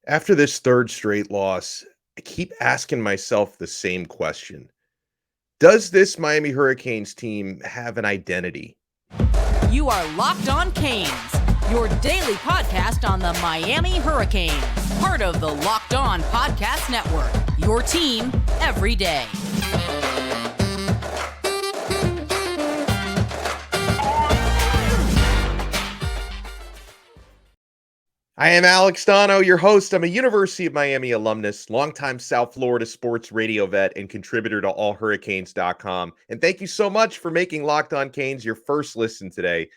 After this third straight loss, I keep asking myself the same question. Does this Miami Hurricanes team have an identity? You are Locked On Canes, your daily podcast on the Miami Hurricanes, part of the Locked On Podcast Network, your team every day. I am Alex Donno, your host. I'm a University of Miami alumnus, longtime South Florida sports radio vet, and contributor to allhurricanes.com. And thank you so much for making Locked On Canes your first listen today,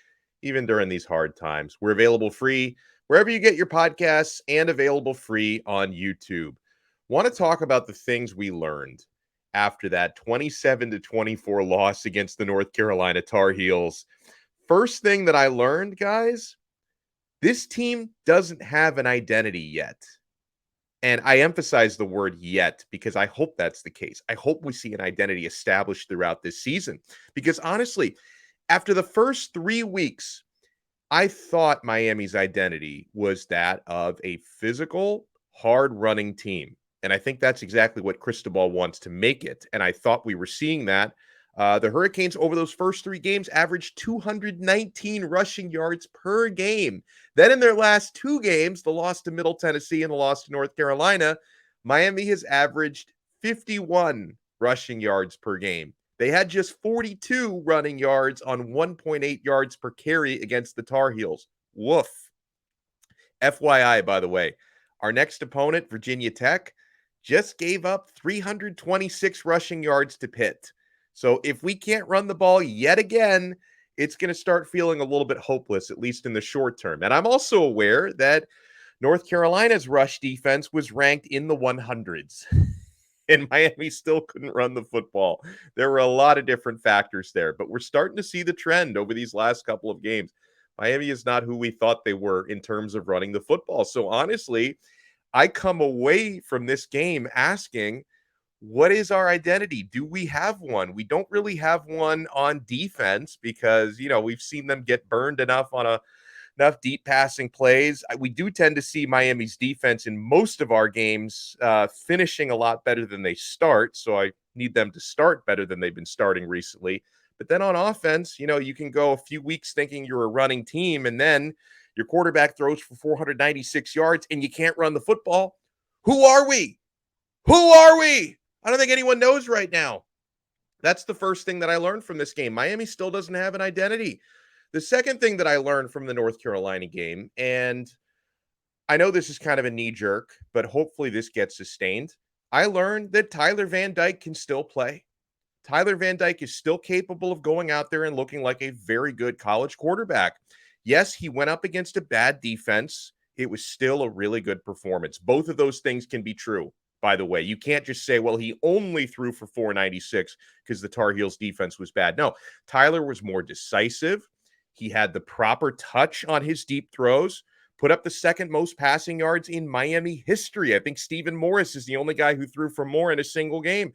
even during these hard times. We're available free wherever you get your podcasts and available free on YouTube. Want to talk about the things we learned after that 27-24 loss against the North Carolina Tar Heels. First thing that I learned, guys, this team doesn't have an identity yet. And I emphasize the word yet because I hope that's the case. I hope we see an identity established throughout this season. Because honestly, after the first 3 weeks, I thought Miami's identity was that of a physical, hard-running team. And I think that's exactly what Cristobal wants to make it. And I thought we were seeing that. The Hurricanes over those first 3 games averaged 219 rushing yards per game. Then in their last 2 games, the loss to Middle Tennessee and the loss to North Carolina, Miami has averaged 51 rushing yards per game. They had just 42 running yards on 1.8 yards per carry against the Tar Heels. Woof. FYI, by the way, our next opponent, Virginia Tech, just gave up 326 rushing yards to Pitt. So if we can't run the ball yet again, it's going to start feeling a little bit hopeless, at least in the short term. And I'm also aware that North Carolina's rush defense was ranked in the 100s, and Miami still couldn't run the football. There were a lot of different factors there, but we're starting to see the trend over these last couple of games. Miami is not who we thought they were in terms of running the football. So honestly, I come away from this game asking, what is our identity? Do we have one? We don't really have one on defense because, we've seen them get burned enough on enough deep passing plays. We do tend to see Miami's defense in most of our games finishing a lot better than they start. So I need them to start better than they've been starting recently. But then on offense, you can go a few weeks thinking you're a running team, and then your quarterback throws for 496 yards and you can't run the football. Who are we? Who are we? I don't think anyone knows right now. That's the first thing that I learned from this game. Miami still doesn't have an identity. The second thing that I learned from the North Carolina game, and I know this is kind of a knee jerk, but hopefully this gets sustained. I learned that Tyler Van Dyke can still play. Tyler Van Dyke is still capable of going out there and looking like a very good college quarterback. Yes, he went up against a bad defense. It was still a really good performance. Both of those things can be true. By the way, you can't just say, well, he only threw for 496 because the Tar Heels defense was bad. No, Tyler was more decisive. He had the proper touch on his deep throws, put up the second most passing yards in Miami history. I think Stephen Morris is the only guy who threw for more in a single game.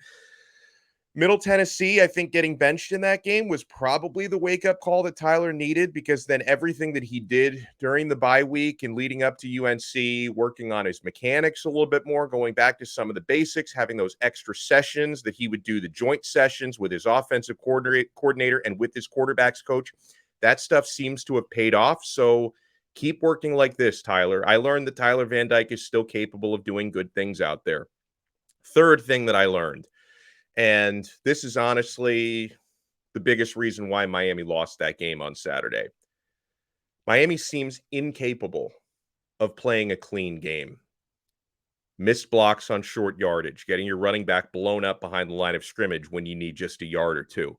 Middle Tennessee, I think getting benched in that game was probably the wake-up call that Tyler needed, because then everything that he did during the bye week and leading up to UNC, working on his mechanics a little bit more, going back to some of the basics, having those extra sessions that he would do, the joint sessions with his offensive coordinator and with his quarterback's coach, that stuff seems to have paid off. So keep working like this, Tyler. I learned that Tyler Van Dyke is still capable of doing good things out there. Third thing that I learned, and this is honestly the biggest reason why Miami lost that game on Saturday. Miami seems incapable of playing a clean game. Missed blocks on short yardage, getting your running back blown up behind the line of scrimmage when you need just a yard or two.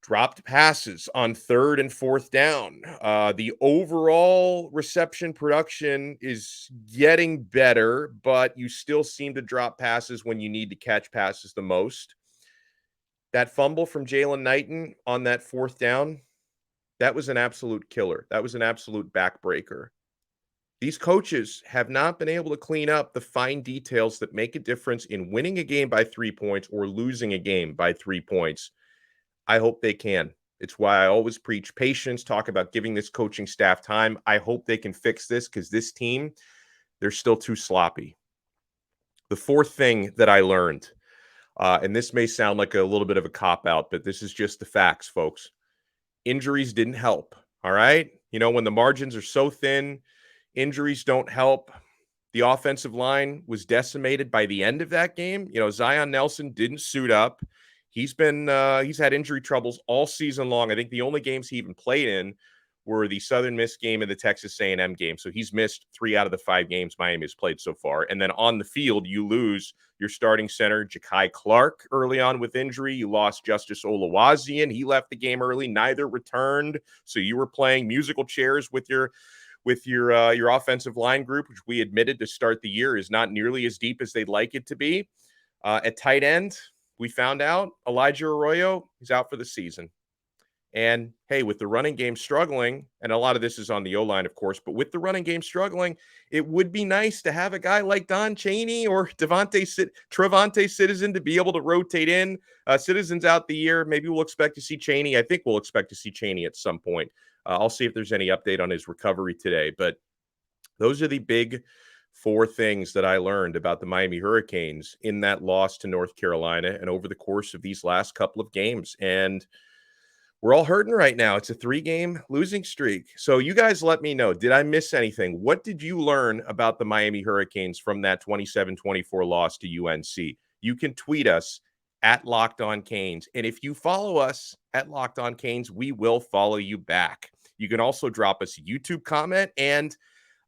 Dropped passes on third and fourth down. The overall reception production is getting better, but you still seem to drop passes when you need to catch passes the most. That fumble from Jalen Knighton on that fourth down, that was an absolute killer. That was an absolute backbreaker. These coaches have not been able to clean up the fine details that make a difference in winning a game by 3 points or losing a game by 3 points. I hope they can. It's why I always preach patience, talk about giving this coaching staff time. I hope they can fix this, because this team, They're still too sloppy. The fourth thing that I learned, and this may sound like a little bit of a cop-out, but this is just the facts, folks. Injuries didn't help, all right? When the margins are so thin, injuries don't help. The offensive line was decimated by the end of that game. Zion Nelson didn't suit up. He's had injury troubles all season long. I think the only games he even played in were the Southern Miss game and the Texas A&M game. So he's missed 3 out of the 5 games Miami has played so far. And then on the field, you lose your starting center, Ja'Kai Clark, early on with injury. You lost Justice Oluwaseun. He left the game early. Neither returned. So you were playing musical chairs with your offensive line group, which we admitted to start the year is not nearly as deep as they'd like it to be. At tight end, we found out Elijah Arroyo is out for the season. And hey, with the running game struggling, and a lot of this is on the O-line, of course, but with the running game struggling, it would be nice to have a guy like Don Chaney or Travante Citizen to be able to rotate in. Citizen's out the year. Maybe we'll expect to see Chaney. I think we'll expect to see Chaney at some point. I'll see if there's any update on his recovery today. But those are the big 4 things that I learned about the Miami Hurricanes in that loss to North Carolina and over the course of these last couple of games. And we're all hurting right now. It's a 3-game losing streak. So you guys let me know. Did I miss anything? What did you learn about the Miami Hurricanes from that 27-24 loss to UNC? You can tweet us at Locked On Canes. And if you follow us at Locked On Canes, we will follow you back. You can also drop us a YouTube comment. And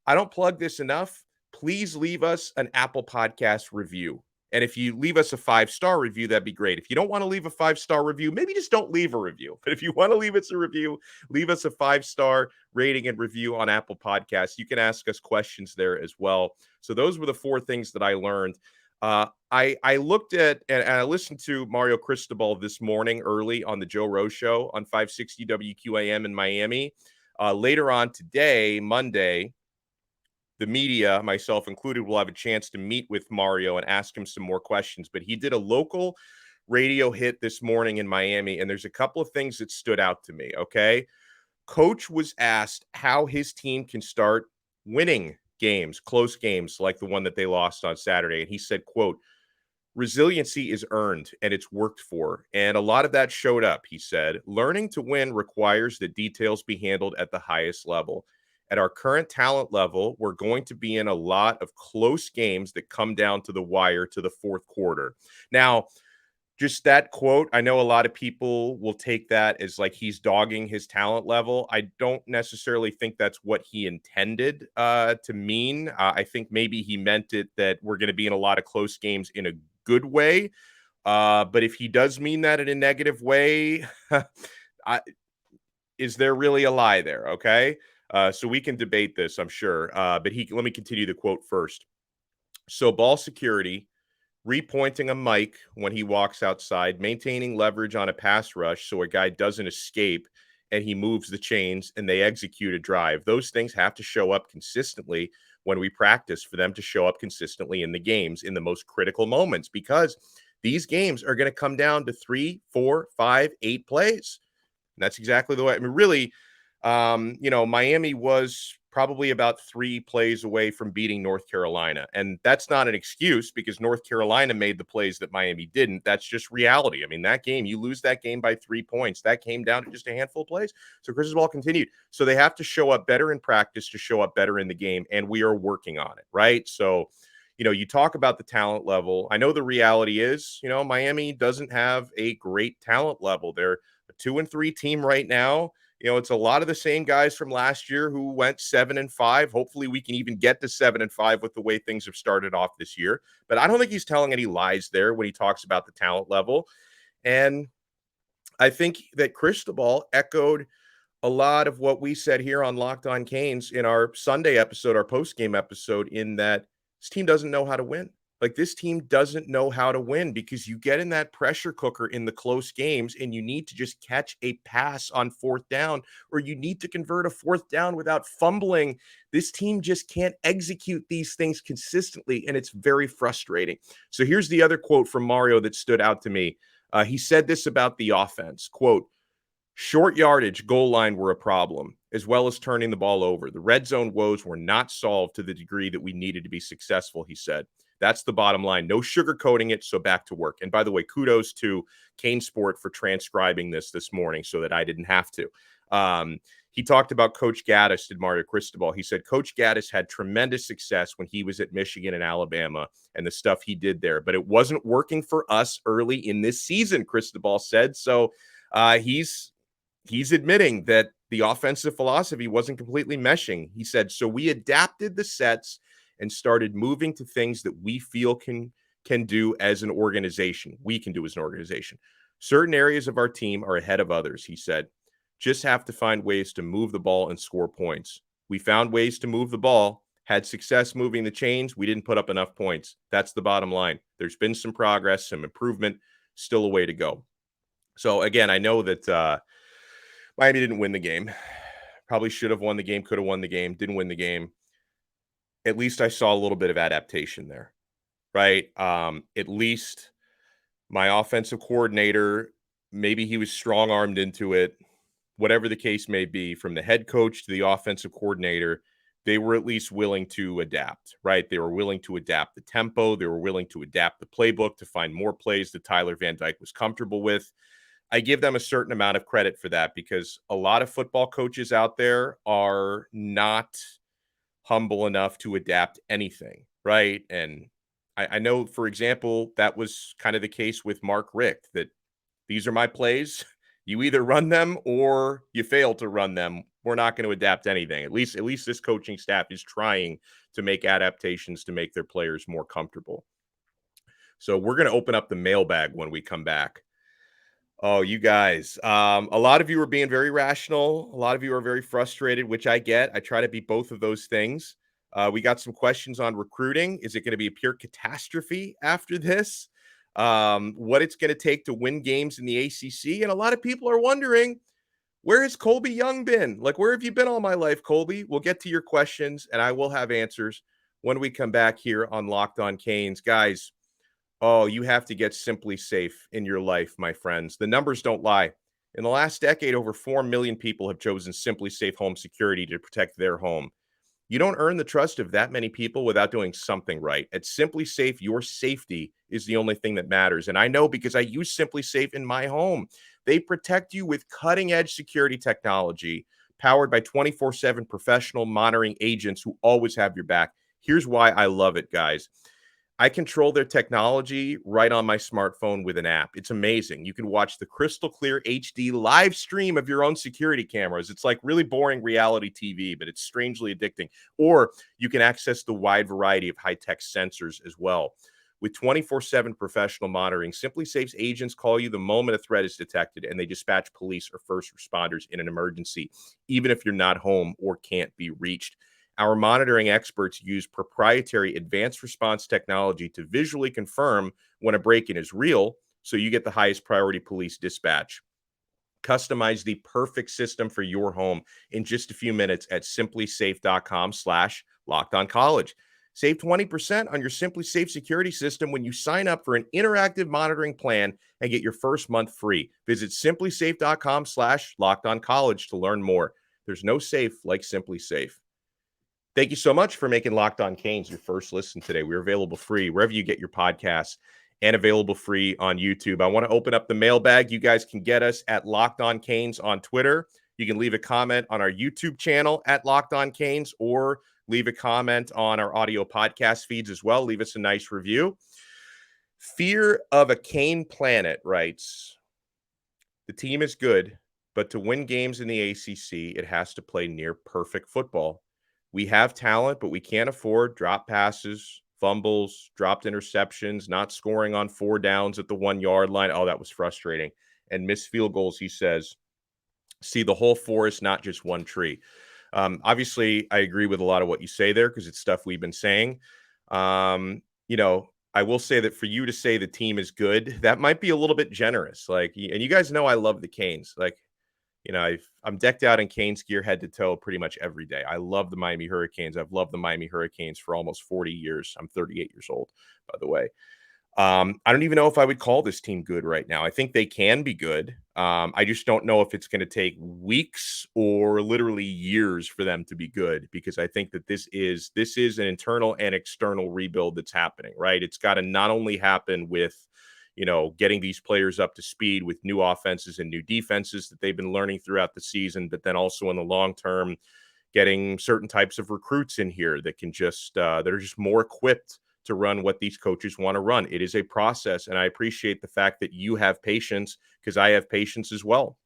I don't plug this enough. Please leave us an Apple Podcast review. And if you leave us a 5-star review, that'd be great. If you don't want to leave a 5-star review, maybe just don't leave a review. But if you want to leave us a review, leave us a 5-star rating and review on Apple Podcasts. You can ask us questions there as well. So those were the 4 things that I learned. I looked at and I listened to Mario Cristobal this morning early on the Joe Rose Show on 560 WQAM in Miami. Later on today, Monday, the media, myself included, will have a chance to meet with Mario and ask him some more questions. But he did a local radio hit this morning in Miami, and there's a couple of things that stood out to me, okay? Coach was asked how his team can start winning games, close games like the one that they lost on Saturday. And he said, quote, resiliency is earned and it's worked for. And a lot of that showed up, he said. Learning to win requires that details be handled at the highest level. At our current talent level, we're going to be in a lot of close games that come down to the wire to the 4th quarter. Now, just that quote, I know a lot of people will take that as like he's dogging his talent level. I don't necessarily think that's what he intended to mean. I think maybe he meant it that we're going to be in a lot of close games in a good way. But if he does mean that in a negative way, is there really a lie there? Okay. So we can debate this, I'm sure. But let me continue the quote first. So ball security, repointing a mic when he walks outside, maintaining leverage on a pass rush so a guy doesn't escape and he moves the chains and they execute a drive. Those things have to show up consistently when we practice for them to show up consistently in the games in the most critical moments, because these games are going to come down to 3, 4, 5, 8 plays. And that's exactly the way. I mean, really, Miami was probably about 3 plays away from beating North Carolina. And that's not an excuse because North Carolina made the plays that Miami didn't. That's just reality. I mean, that game, you lose that game by 3 points. That came down to just a handful of plays. So Cristobal continued. So they have to show up better in practice to show up better in the game. And we are working on it, right? So, you talk about the talent level. I know the reality is, Miami doesn't have a great talent level. They're a 2-3 team right now. It's a lot of the same guys from last year who went 7-5. Hopefully we can even get to 7-5 with the way things have started off this year. But I don't think he's telling any lies there when he talks about the talent level. And I think that Cristobal echoed a lot of what we said here on Locked On Canes in our Sunday episode, our post-game episode, in that this team doesn't know how to win. Like, this team doesn't know how to win because you get in that pressure cooker in the close games and you need to just catch a pass on 4th down, or you need to convert a 4th down without fumbling. This team just can't execute these things consistently, and it's very frustrating. So here's the other quote from Mario that stood out to me. He said this about the offense, quote, Short yardage, goal line were a problem, as well as turning the ball over. The red zone woes were not solved to the degree that we needed to be successful, he said. That's the bottom line. No sugarcoating it, so back to work. And by the way, kudos to Kane Sport for transcribing this morning so that I didn't have to. He talked about Coach Gaddis and Mario Cristobal. He said Coach Gaddis had tremendous success when he was at Michigan and Alabama and the stuff he did there, but it wasn't working for us early in this season, Cristobal said. So he's admitting that the offensive philosophy wasn't completely meshing. He said, so we adapted the sets and started moving to things that we feel can do as an organization. We can do as an organization. Certain areas of our team are ahead of others, he said. Just have to find ways to move the ball and score points. We found ways to move the ball, had success moving the chains. We didn't put up enough points. That's the bottom line. There's been some progress, some improvement, still a way to go. So again, I know that Miami didn't win the game. Probably should have won the game, could have won the game, didn't win the game. At least I saw a little bit of adaptation there, right? At least my offensive coordinator, maybe he was strong-armed into it. Whatever the case may be, from the head coach to the offensive coordinator, they were at least willing to adapt, right? They were willing to adapt the tempo. They were willing to adapt the playbook to find more plays that Tyler Van Dyke was comfortable with. I give them a certain amount of credit for that because a lot of football coaches out there are not humble enough to adapt anything, right? And I know, for example, that was kind of the case with Mark Richt, that these are my plays. You either run them or you fail to run them. We're not going to adapt anything. At least this coaching staff is trying to make adaptations to make their players more comfortable. So we're going to open up the mailbag when we come back. Oh, you guys. A lot of you are being very rational. A lot of you are very frustrated, which I get. I try to be both of those things. We got some questions on recruiting. Is it going to be a pure catastrophe after this? What it's going to take to win games in the ACC. And a lot of people are wondering, where has Colby Young been? Like, where have you been all my life, Colby? We'll get to your questions, and I will have answers when we come back here on Locked On Canes. Guys, oh, you have to get Simply Safe in your life, my friends. The numbers don't lie. In the last decade, over 4 million people have chosen Simply Safe Home Security to protect their home. You don't earn the trust of that many people without doing something right. At Simply Safe, your safety is the only thing that matters. And I know because I use Simply Safe in my home. They protect you with cutting-edge security technology powered by 24/7 professional monitoring agents who always have your back. Here's why I love it, guys. I control their technology right on my smartphone with an app. It's amazing. You can watch the crystal clear HD live stream of your own security cameras. It's like really boring reality TV, but it's strangely addicting. Or you can access the wide variety of high-tech sensors as well. With 24/7 professional monitoring, Simply Safe's agents call you the moment a threat is detected, and they dispatch police or first responders in an emergency, even if you're not home or can't be reached. Our monitoring experts use proprietary advanced response technology to visually confirm when a break-in is real, so you get the highest priority police dispatch. Customize the perfect system for your home in just a few minutes at simplysafe.com/lockedoncollege. Save 20% on your Simply Safe security system when you sign up for an interactive monitoring plan and get your first month free. Visit simplysafe.com/lockedoncollege to learn more. There's no safe like Simply Safe. Thank you so much for making Locked On Canes your first listen today. We're available free wherever you get your podcasts and available free on YouTube. I want to open up the mailbag. You guys can get us at Locked On Canes on Twitter. You can leave a comment on our YouTube channel at Locked On Canes or leave a comment on our audio podcast feeds as well. Leave us a nice review. Fear of a Cane Planet writes, the team is good, but to win games in the ACC, it has to play near perfect football. We have talent, but we can't afford drop passes, fumbles, dropped interceptions, not scoring on 4 downs at the 1 yard line. Oh, that was frustrating. And missed field goals, he says. See the whole forest, not just one tree. Obviously, I agree with a lot of what you say there because it's stuff we've been saying. I will say that for you to say the team is good, that might be a little bit generous. Like, and you guys know I love the Canes. Like, I'm decked out in Canes gear head to toe pretty much every day. I love the Miami Hurricanes. I've loved the Miami Hurricanes for almost 40 years. I'm 38 years old, by the way. I don't even know if I would call this team good right now. I think they can be good. I just don't know if it's going to take weeks or literally years for them to be good, because I think that this is an internal and external rebuild that's happening, right? It's got to not only happen with, getting these players up to speed with new offenses and new defenses that they've been learning throughout the season, but then also in the long term, getting certain types of recruits in here that can just that are just more equipped to run what these coaches want to run. It is a process, and I appreciate the fact that you have patience, because I have patience as well.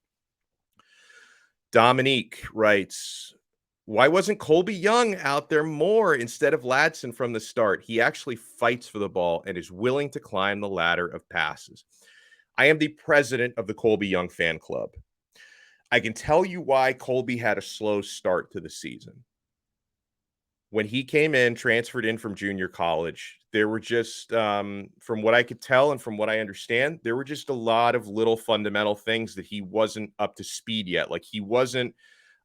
Dominique writes, why wasn't Colby Young out there more instead of Ladson from the start? He actually fights for the ball and is willing to climb the ladder of passes. I am the president of the Colby Young fan club. I can tell you why Colby had a slow start to the season. When he came in, transferred in from junior college, there were just, from what I could tell and from what I understand, there were just a lot of little fundamental things that he wasn't up to speed yet. Like, he wasn't,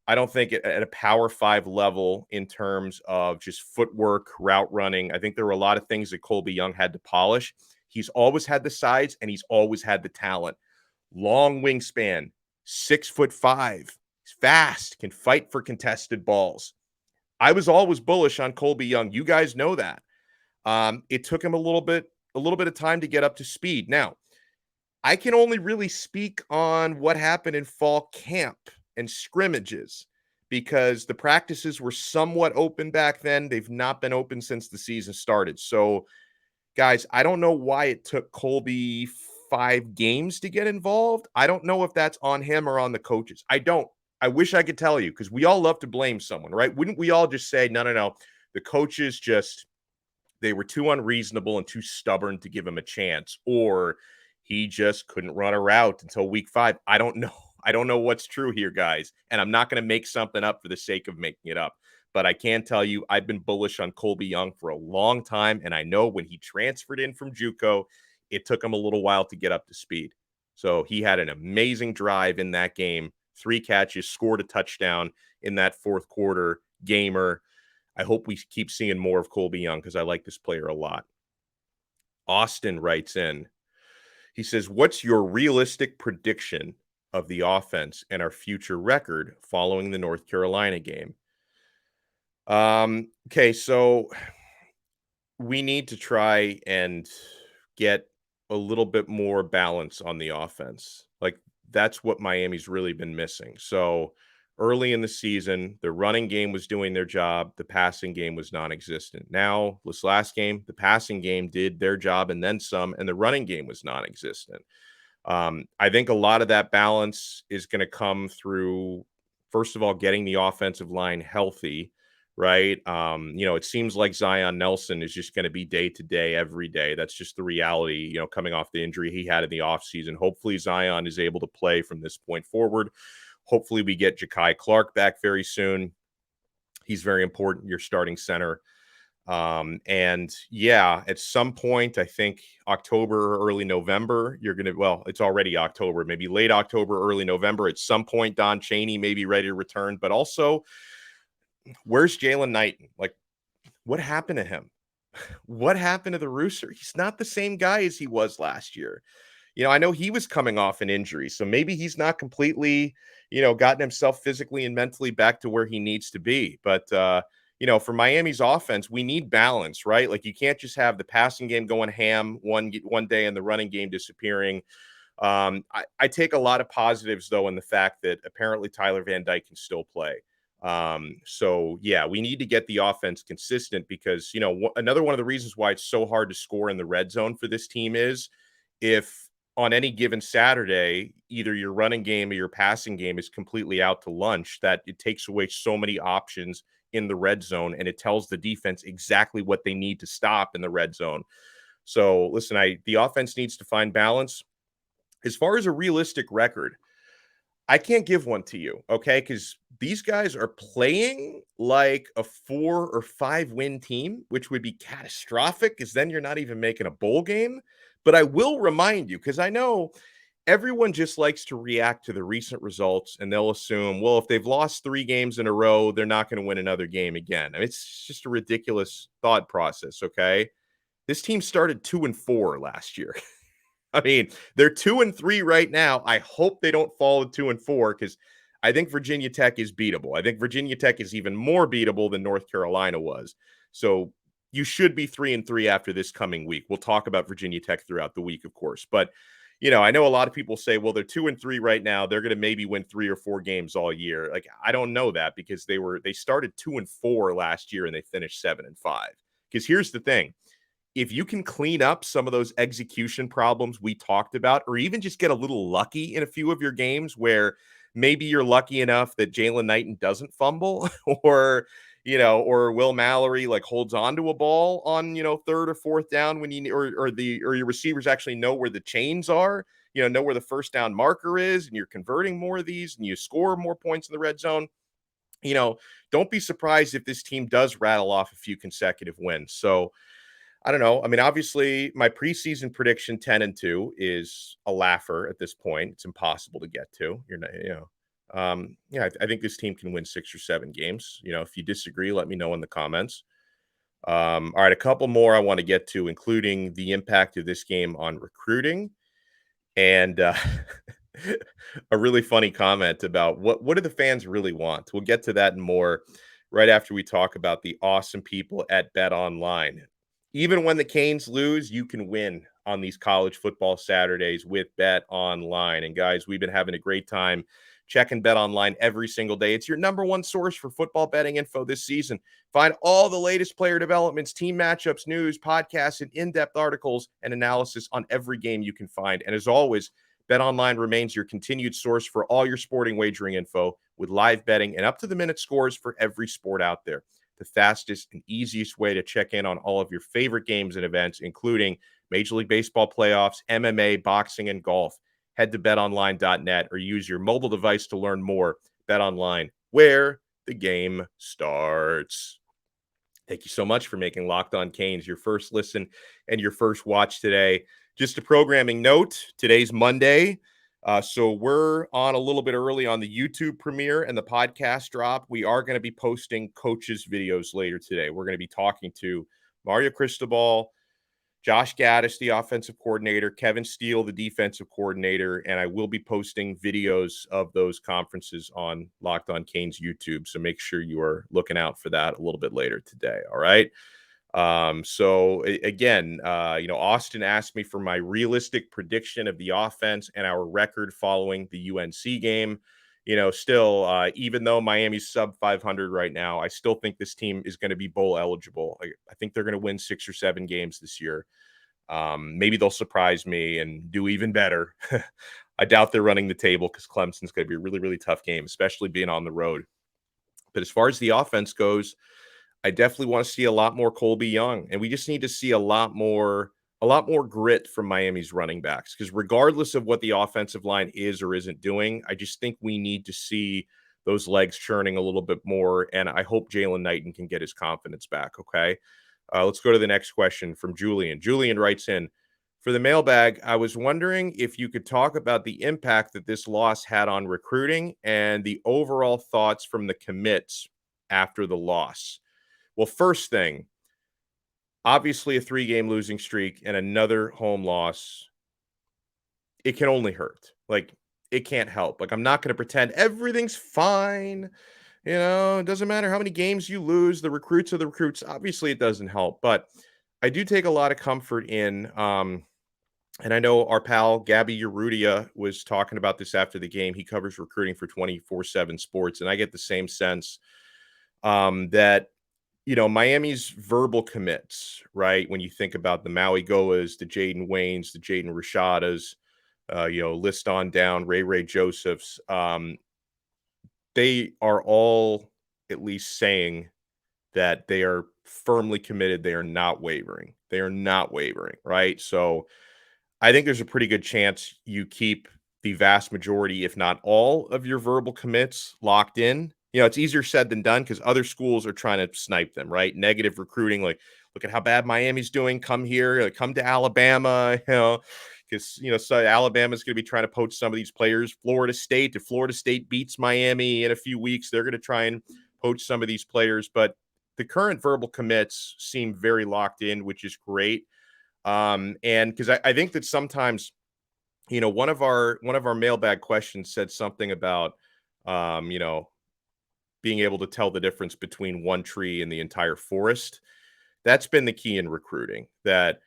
I don't think, at a Power 5 level in terms of just footwork, route running. I think there were a lot of things that Colby Young had to polish. He's always had the size and he's always had the talent. Long wingspan, 6'5". He's fast, can fight for contested balls. I was always bullish on Colby Young. You guys know that. It took him a little bit of time to get up to speed. Now, I can only really speak on what happened in fall camp and scrimmages, because the practices were somewhat open back then. They've not been open since the season started. So, guys, I don't know why it took Colby 5 games to get involved. I don't know if that's on him or on the coaches. I don't. I wish I could tell you, because we all love to blame someone, right? Wouldn't we all just say, no, no, no, the coaches just, they were too unreasonable and too stubborn to give him a chance, or he just couldn't run a route until week 5. I don't know. I don't know what's true here, guys. And I'm not going to make something up for the sake of making it up. But I can tell you, I've been bullish on Colby Young for a long time. And I know when he transferred in from JUCO, it took him a little while to get up to speed. So he had an amazing drive in that game. 3 catches, scored a touchdown in that fourth quarter. Gamer. I hope we keep seeing more of Colby Young, because I like this player a lot. Austin writes in. He says, what's your realistic prediction of the offense and our future record following the North Carolina game? Okay, so we need to try and get a little bit more balance on the offense. Like, that's what Miami's really been missing. So early in the season, the running game was doing their job. The passing game was non-existent. Now, this last game, the passing game did their job and then some, and the running game was non-existent. I think a lot of that balance is going to come through, first of all, getting the offensive line healthy, right? It seems like Zion Nelson is just going to be day to day, every day. That's just the reality, coming off the injury he had in the offseason. Hopefully Zion is able to play from this point forward. Hopefully we get Ja'Kai Clark back very soon. He's very important, your starting center. And yeah, at some point, I think October or early November, it's already October, maybe late October, early November. At some point, Don Chaney may be ready to return. But also, where's Jalen Knighton? Like, what happened to him? What happened to the Rooster? He's not the same guy as he was last year. I know he was coming off an injury, so maybe he's not completely, gotten himself physically and mentally back to where he needs to be. But, for Miami's offense, we need balance, right? Like, you can't just have the passing game going ham one day and the running game disappearing. I take a lot of positives, though, in the fact that apparently Tyler Van Dyke can still play. So yeah, we need to get the offense consistent, because, another one of the reasons why it's so hard to score in the red zone for this team is if on any given Saturday, either your running game or your passing game is completely out to lunch, that it takes away so many options in the red zone, and it tells the defense exactly what they need to stop in the red zone. So listen, the offense needs to find balance. As far as a realistic record, I can't give one to you, okay? Because these guys are playing like a 4 or 5 win team, which would be catastrophic, because then you're not even making a bowl game. But I will remind you, because I know everyone just likes to react to the recent results, and they'll assume, well, if they've lost 3 games in a row, they're not going to win another game again. I mean, it's just a ridiculous thought process, okay? This team started 2-4 last year. I mean, they're 2-3 right now. I hope they don't fall to 2-4 because I think Virginia Tech is beatable. I think Virginia Tech is even more beatable than North Carolina was. So you should be 3-3 after this coming week. We'll talk about Virginia Tech throughout the week, of course. But I know a lot of people say, well, they're 2-3 right now. They're going to maybe win 3 or 4 games all year. Like, I don't know that because they started 2-4 last year and they finished 7-5. Because here's the thing. If you can clean up some of those execution problems we talked about, or even just get a little lucky in a few of your games where maybe you're lucky enough that Jalen Knighton doesn't fumble or Will Mallory like holds onto a ball on, third or fourth down when or your receivers actually know where the chains are, know where the first down marker is, and you're converting more of these and you score more points in the red zone. Don't be surprised if this team does rattle off a few consecutive wins. So, I don't know. I mean, obviously, my preseason prediction 10-2 is a laugher at this point. It's impossible to get to. You're not, I think this team can win 6 or 7 games. If you disagree, let me know in the comments. All right, a couple more I want to get to, including the impact of this game on recruiting and a really funny comment about what do the fans really want. We'll get to that and more right after we talk about the awesome people at Bet Online. Even when the Canes lose, you can win on these college football Saturdays with Bet Online. And guys, we've been having a great time checking Bet Online every single day. It's your number one source for football betting info this season. Find all the latest player developments, team matchups, news, podcasts, and in-depth articles and analysis on every game you can find. And as always, Bet Online remains your continued source for all your sporting wagering info with live betting and up-to-the-minute scores for every sport out there. The fastest and easiest way to check in on all of your favorite games and events, including Major League Baseball playoffs, MMA, boxing, and golf. Head to betonline.net or use your mobile device to learn more. BetOnline, where the game starts. Thank you so much for making Locked On Canes your first listen and your first watch today. Just a programming note, today's Monday. So we're on a little bit early on the YouTube premiere and the podcast drop. We are going to be posting coaches' videos later today. We're going to be talking to Mario Cristobal, Josh Gaddis, the offensive coordinator, Kevin Steele, the defensive coordinator, and I will be posting videos of those conferences on Locked On Canes YouTube. So make sure you are looking out for that a little bit later today. All right. Austin asked me for my realistic prediction of the offense and our record following the UNC game. Even though Miami's sub 500 right now, I still think this team is going to be bowl eligible. I think they're going to win 6 or 7 games this year. Maybe they'll surprise me and do even better. I doubt they're running the table because Clemson's going to be a really, really tough game, especially being on the road. But as far as the offense goes, I definitely want to see a lot more Colby Young, and we just need to see a lot more grit from Miami's running backs, because regardless of what the offensive line is or isn't doing, I just think we need to see those legs churning a little bit more, and I hope Jalen Knighton can get his confidence back, okay? Let's go to the next question from Julian. Julian writes in, for the mailbag, I was wondering if you could talk about the impact that this loss had on recruiting and the overall thoughts from the commits after the loss. Well, first thing, obviously a 3-game losing streak and another home loss, it can only hurt. Like, it can't help. Like, I'm not going to pretend everything's fine. It doesn't matter how many games you lose. The recruits are the recruits. Obviously, it doesn't help. But I do take a lot of comfort in, and I know our pal Gabby Urrutia was talking about this after the game. He covers recruiting for 24/7 Sports, and I get the same sense that Miami's verbal commits, right? When you think about the Maui Goas, the Jaden Waynes, the Jaden Rashadas, list on down, Ray Josephs, they are all at least saying that they are firmly committed. They are not wavering. They are not wavering, right? So I think there's a pretty good chance you keep the vast majority, if not all, of your verbal commits locked in. It's easier said than done because other schools are trying to snipe them, right? Negative recruiting, like, look at how bad Miami's doing. Come here, come to Alabama, because, so Alabama's going to be trying to poach some of these players. Florida State, if Florida State beats Miami in a few weeks, they're going to try and poach some of these players. But the current verbal commits seem very locked in, which is great. And because I think that sometimes, one of our mailbag questions said something about, being able to tell the difference between one tree and the entire forest. That's been the key in recruiting, that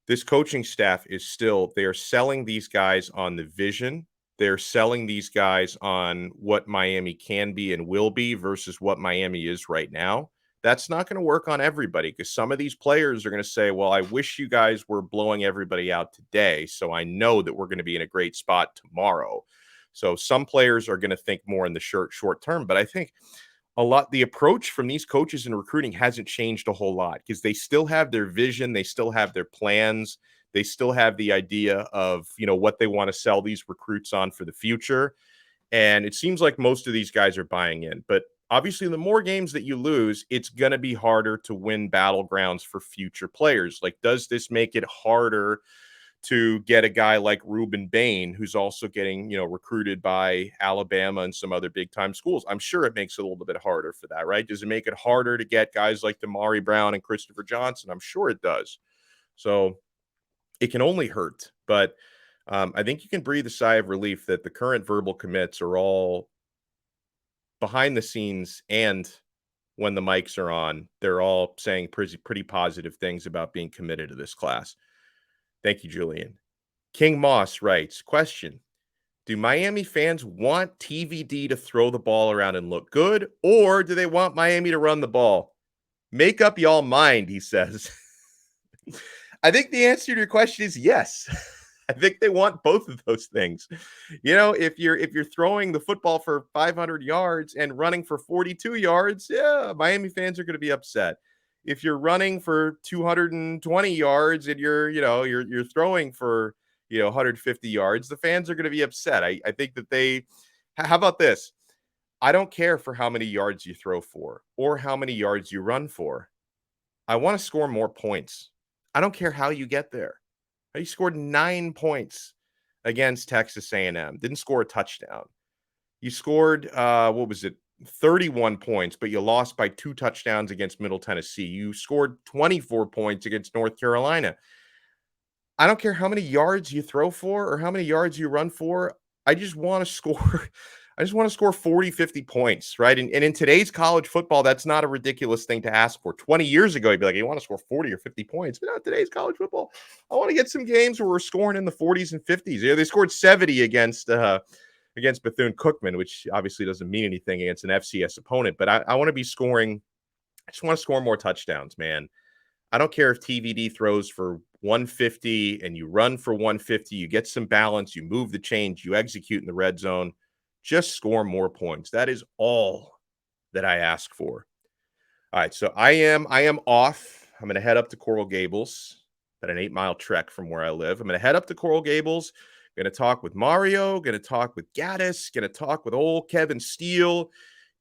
this coaching staff is still, they are selling these guys on the vision. They're selling these guys on what Miami can be and will be versus what Miami is right now. That's not going to work on everybody, because some of these players are going to say, well, I wish you guys were blowing everybody out today, so I know that we're going to be in a great spot tomorrow. So some players are going to think more in the short term, but I think the approach from these coaches in recruiting hasn't changed a whole lot, because they still have their vision, they still have their plans, they still have the idea of, what they want to sell these recruits on for the future. And it seems like most of these guys are buying in. But obviously, the more games that you lose, it's going to be harder to win battlegrounds for future players. Like, does this make it harder to get a guy like Ruben Bain, who's also getting, recruited by Alabama and some other big time schools? I'm sure it makes it a little bit harder for that, right? Does it make it harder to get guys like Damari Brown and Christopher Johnson? I'm sure it does. So it can only hurt. But I think you can breathe a sigh of relief that the current verbal commits are all behind the scenes, and when the mics are on, they're all saying pretty positive things about being committed to this class. Thank you, Julian. King Moss writes, question: do Miami fans want TVD to throw the ball around and look good, or do they want Miami to run the ball? Make up y'all mind, he says. I think the answer to your question is yes. I think they want both of those things. If you're throwing the football for 500 yards and running for 42 yards, yeah, Miami fans are going to be upset. If you're running for 220 yards and you're throwing for 150 yards, the fans are going to be upset. I think that how about this? I don't care for how many yards you throw for or how many yards you run for. I want to score more points. I don't care how you get there. He scored 9 points against Texas A&M. Didn't score a touchdown. You scored, 31 points, but you lost by 2 touchdowns against Middle Tennessee. You scored 24 points against North Carolina. I don't care how many yards you throw for or how many yards you run for. I just want to score. I just want to score 40, 50 points, right? And in today's college football, that's not a ridiculous thing to ask for. 20 years ago, you'd be like, you want to score 40 or 50 points. But not today's college football. I want to get some games where we're scoring in the 40s and 50s. They scored 70 against Bethune-Cookman, which obviously doesn't mean anything against an FCS opponent. But I want to be scoring. I just want to score more touchdowns, man. I don't care if TVD throws for 150 and you run for 150. You get some balance. You move the chains. You execute in the red zone. Just score more points. That is all that I ask for. All right, so I am off. I'm going to head up to Coral Gables, about an 8-mile trek from where I live. I'm going to head up to Coral Gables. Going to talk with Mario. Going to talk with Gaddis. Going to talk with old Kevin Steele.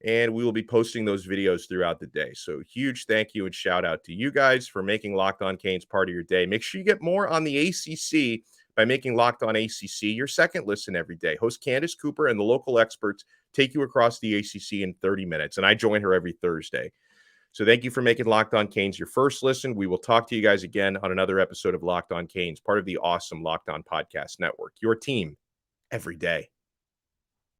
And we will be posting those videos throughout the day. So huge thank you and shout out to you guys for making Locked On Canes part of your day. Make sure you get more on the ACC by making Locked On ACC your second listen every day. Host Candace Cooper and the local experts take you across the ACC in 30 minutes, and I join her every Thursday. So thank you for making Locked On Canes your first listen. We will talk to you guys again on another episode of Locked On Canes, part of the awesome Locked On Podcast Network, your team every day.